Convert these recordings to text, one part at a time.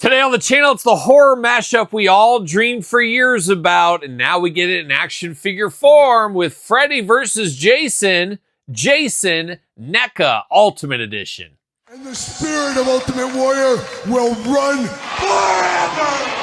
Today on the channel, it's the horror mashup we all dreamed for years about, and now we get it in action figure form with Freddy versus Jason, Jason NECA Ultimate Edition. And the spirit of Ultimate Warrior will run forever!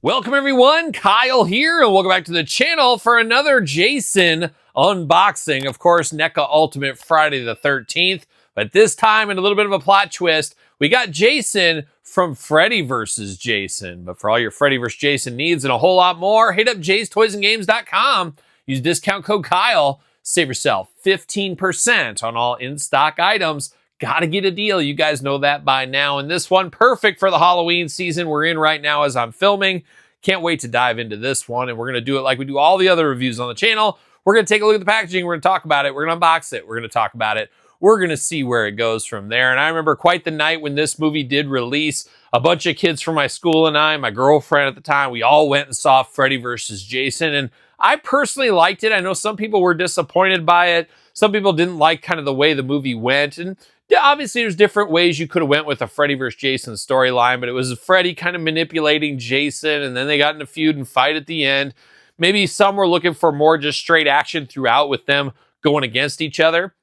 Welcome everyone, Kyle here, and welcome back to the channel for another Jason unboxing. Of course, NECA Ultimate Friday the 13th, but this time in a little bit of a plot twist, we got Jason from Freddy vs. Jason. But for all your Freddy vs. Jason needs and a whole lot more, hit up jaystoysandgames.com. Use discount code Kyle, save yourself 15% on all in-stock items. Gotta get a deal. You guys know that by now. And this one, perfect for the Halloween season we're in right now as I'm filming. Can't wait to dive into this one. And we're going to do it like we do all the other reviews on the channel. We're going to take a look at the packaging. We're going to talk about it. We're going to unbox it. We're going to talk about it. We're going to see where it goes from there. And I remember quite the night when this movie did release. A bunch of kids from my school and I, my girlfriend at the time, we all went and saw Freddy vs. Jason. And I personally liked it. I know some people were disappointed by it. Some people didn't like kind of the way the movie went. And obviously, there's different ways you could have went with a Freddy vs. Jason storyline, but it was Freddy kind of manipulating Jason, and then they got in a feud and fight at the end. Maybe some were looking for more just straight action throughout with them going against each other.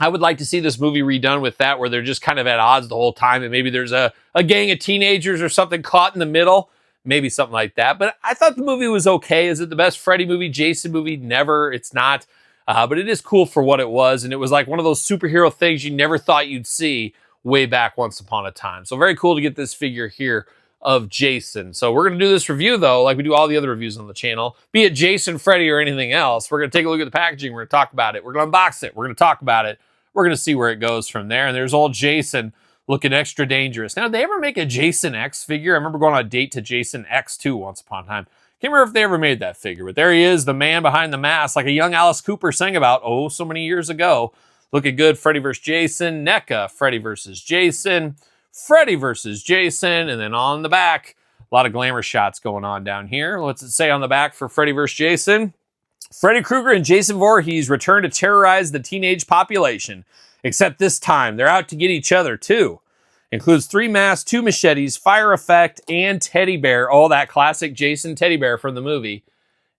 I would like to see this movie redone with that, where they're just kind of at odds the whole time, and maybe there's a gang of teenagers or something caught in the middle. Maybe something like that. But I thought the movie was okay. Is it the best Freddy movie, Jason movie? Never. It's not. But it is cool for what it was, and it was like one of those superhero things you never thought you'd see way back once upon a time. So very cool to get this figure here of Jason. So we're going to do this review, though, like we do all the other reviews on the channel, be it Jason, Freddy, or anything else. We're going to take a look at the packaging. We're going to talk about it. We're going to unbox it. We're going to talk about it. We're going to see where it goes from there. And there's old Jason looking extra dangerous. Now, did they ever make a Jason X figure? I remember going on a date to Jason X2 once upon a time. Can't remember if they ever made that figure, but there he is, the man behind the mask, like a young Alice Cooper sang about, oh, so many years ago. Looking good, Freddy vs. Jason, NECA, Freddy vs. Jason, Freddy vs. Jason, and then on the back, a lot of glamour shots going on down here. What's it say on the back for Freddy vs. Jason? Freddy Krueger and Jason Voorhees return to terrorize the teenage population, except this time, they're out to get each other, too. Includes 3 masks, 2 machetes, fire effect, and teddy bear. Oh, that classic Jason teddy bear from the movie.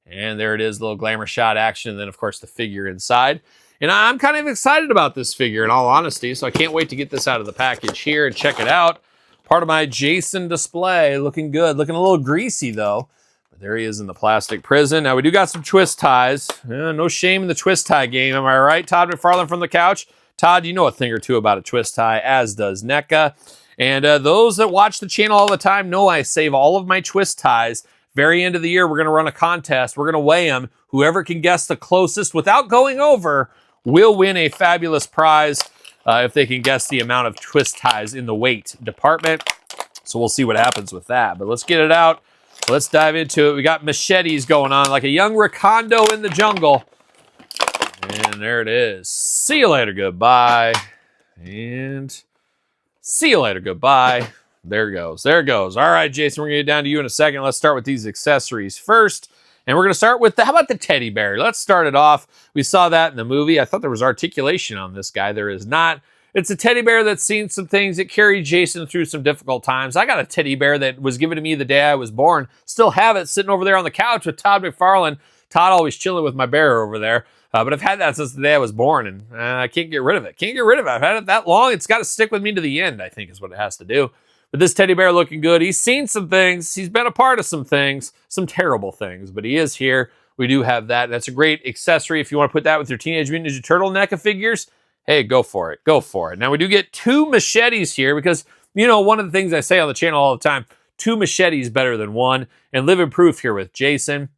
And there it is, little glamour shot action. And then, of course, the figure inside. And I'm kind of excited about this figure, in all honesty. So I can't wait to get this out of the package here and check it out. Part of my Jason display. Looking good. Looking a little greasy, though. But there he is in the plastic prison. Now, we do got some twist ties. No shame in the twist tie game. Am I right, Todd McFarlane from the couch? Todd, you know a thing or two about a twist tie, as does NECA. And those that watch the channel all the time know I save all of my twist ties. Very end of the year, we're going to run a contest. We're going to weigh them. Whoever can guess the closest without going over will win a fabulous prize if they can guess the amount of twist ties in the weight department. So we'll see what happens with that. But let's get it out. Let's dive into it. We got machetes going on like a young Rakondo in the jungle. And there it is. See you later, goodbye. And see you later, goodbye. There it goes. There it goes. All right, Jason, we're going to get down to you in a second. Let's start with these accessories first. And we're going to start with, how about the teddy bear? Let's start it off. We saw that in the movie. I thought there was articulation on this guy. There is not. It's a teddy bear that's seen some things. It carried Jason through some difficult times. I got a teddy bear that was given to me the day I was born. Still have it sitting over there on the couch with Todd McFarlane. Todd always chilling with my bear over there. But I've had that since the day I was born, and I can't get rid of it. Can't get rid of it. I've had it that long. It's got to stick with me to the end, I think, is what it has to do. But this teddy bear looking good. He's seen some things. He's been a part of some things, some terrible things, but he is here. We do have that. That's a great accessory. If you want to put that with your Teenage Mutant Ninja Turtle NECA figures, hey, go for it. Go for it. Now, we do get 2 machetes here because, you know, one of the things I say on the channel all the time, 2 machetes better than 1, and living proof here with Jason.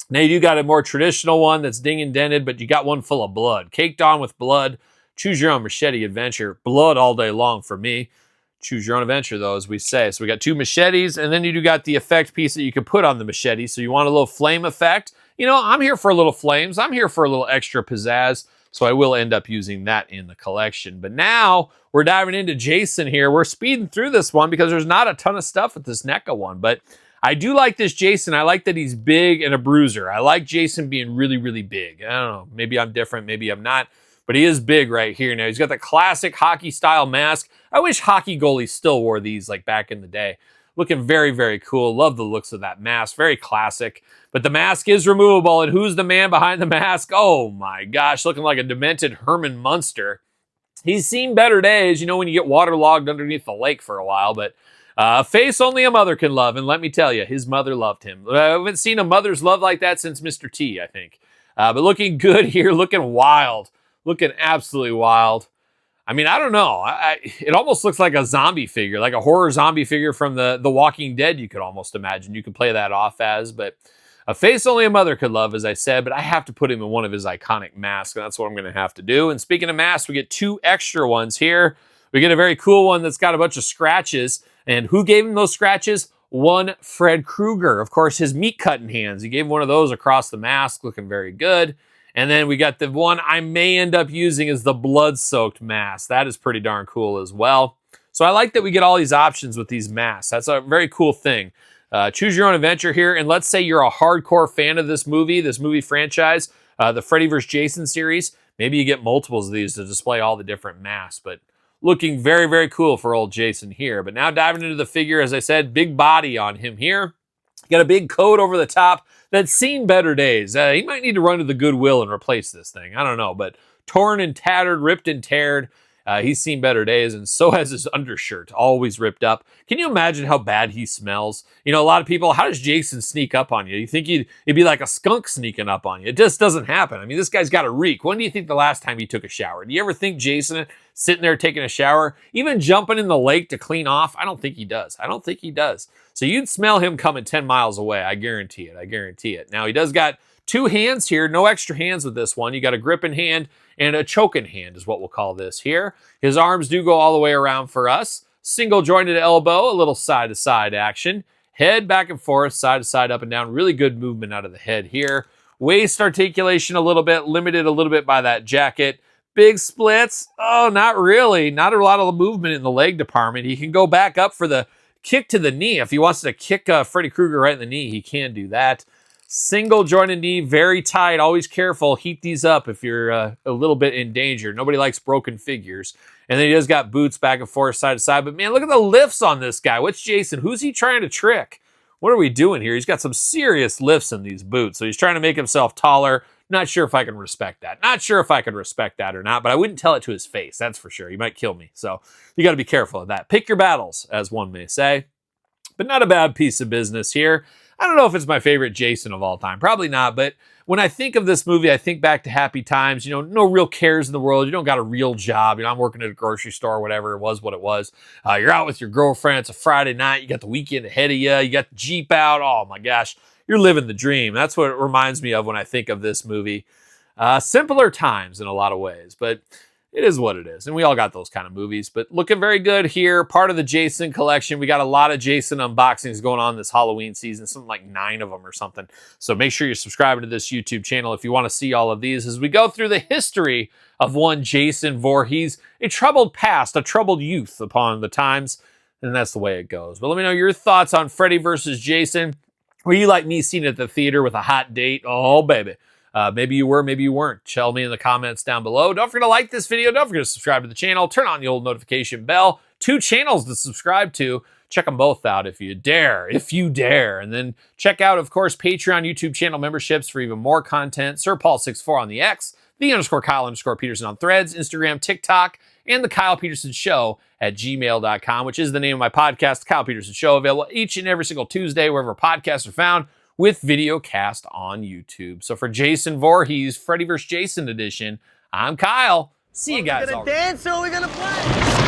Now, you do got a more traditional one that's ding and dented, but you got one full of blood. Caked on with blood. Choose your own machete adventure. Blood all day long for me. choose your own adventure, though, as we say. So we got 2 machetes, and then you do got the effect piece that you can put on the machete. So you want a little flame effect. You know, I'm here for a little flames. I'm here for a little extra pizzazz. So I will end up using that in the collection. But now we're diving into Jason here. We're speeding through this one because there's not a ton of stuff with this NECA one. But I do like this Jason. I like that he's big and a bruiser. I like Jason being really, really big. I don't know. Maybe I'm different. Maybe I'm not. But he is big right here. Now, he's got the classic hockey-style mask. I wish hockey goalies still wore these like back in the day. Looking very, very cool. Love the looks of that mask. Very classic. But the mask is removable. And who's the man behind the mask? Oh, my gosh. Looking like a demented Herman Munster. He's seen better days, you know, when you get waterlogged underneath the lake for a while. But a face only a mother can love. And let me tell you, his mother loved him. I haven't seen a mother's love like that since Mr. T, I think. But looking good here. Looking wild. Looking absolutely wild. I mean, I don't know. It almost looks like a zombie figure, like a horror zombie figure from the Walking Dead, you could almost imagine. You could play that off as, but a face only a mother could love, as I said, but I have to put him in one of his iconic masks, and that's what I'm going to have to do. And speaking of masks, we get 2 extra ones here. We get a very cool one that's got a bunch of scratches, and who gave him those scratches? One Fred Krueger. Of course, his meat-cutting hands. He gave him one of those across the mask, looking very good. And then we got the one I may end up using is the blood-soaked mask. That is pretty darn cool as well. So I like that we get all these options with these masks. That's a very cool thing. Choose your own adventure here. And let's say you're a hardcore fan of this movie franchise, the Freddy vs. Jason series. Maybe you get multiples of these to display all the different masks. But looking very, very cool for old Jason here. But now diving into the figure, as I said, big body on him here. Got a big coat over the top that's seen better days. He might need to run to the Goodwill and replace this thing. I don't know, but torn and tattered, ripped and teared. He's seen better days, and so has his undershirt, always ripped up. Can you imagine how bad he smells? You know, a lot of people, how does Jason sneak up on you? You think it'd be like a skunk sneaking up on you. It just doesn't happen. I mean, this guy's got a reek. When do you think the last time he took a shower? Do you ever think Jason sitting there taking a shower, even jumping in the lake to clean off? I don't think he does. I don't think he does. So you'd smell him coming 10 miles away. I guarantee it. I guarantee it. Now, he does got 2 hands here. No extra hands with this one. You got a gripping hand and a choking hand is what we'll call this here. His arms do go all the way around for us. Single jointed elbow, a little side to side action. Head back and forth, side to side, up and down. Really good movement out of the head here. Waist articulation a little bit, limited a little bit by that jacket. Big splits. Oh, not really. Not a lot of movement in the leg department. He can go back up for the kick to the knee. If he wants to kick Freddy Krueger right in the knee, he can do that. Single jointed knee, very tight. Always careful. Heat these up if you're a little bit in danger. Nobody likes broken figures. And then he does got boots back and forth, side to side. But man, look at the lifts on this guy. What's Jason? Who's he trying to trick? What are we doing here? He's got some serious lifts in these boots. So he's trying to make himself taller. Not sure if I can respect that. Not sure if I can respect that or not, but I wouldn't tell it to his face. That's for sure. He might kill me. So you got to be careful of that. Pick your battles, as one may say. But not a bad piece of business here. I don't know if it's my favorite Jason of all time. Probably not, but when I think of this movie, I think back to happy times. You know, no real cares in the world. You don't got a real job. You know, I'm working at a grocery store, whatever it was, what it was. You're out with your girlfriend. It's a Friday night. You got the weekend ahead of you. You got the Jeep out. Oh, my gosh. You're living the dream. That's what it reminds me of when I think of this movie. Simpler times in a lot of ways, but it is what it is. And we all got those kind of movies, but looking very good here. Part of the Jason collection. We got a lot of Jason unboxings going on this Halloween season, something like 9 of them or something. So make sure you're subscribing to this YouTube channel if you want to see all of these as we go through the history of one Jason Voorhees, a troubled past, a troubled youth upon the times. And that's the way it goes. But let me know your thoughts on Freddy versus Jason. Were you like me seeing it at the theater with a hot date? Oh, baby. Maybe you were, maybe you weren't. Tell me in the comments down below. Don't forget to like this video. Don't forget to subscribe to the channel. Turn on the old notification bell. 2 channels to subscribe to. Check them both out if you dare. If you dare. And then check out, of course, Patreon, YouTube channel memberships for even more content. SirPaul64 on the X. _Kyle_Peterson on Threads, Instagram, TikTok, and The Kyle Peterson Show at gmail.com, which is the name of my podcast, The Kyle Peterson Show, available each and every single Tuesday, wherever podcasts are found, with video cast on YouTube. So for Jason Voorhees, Freddy vs. Jason edition, I'm Kyle. See you guys. Are we gonna dance or are we gonna play?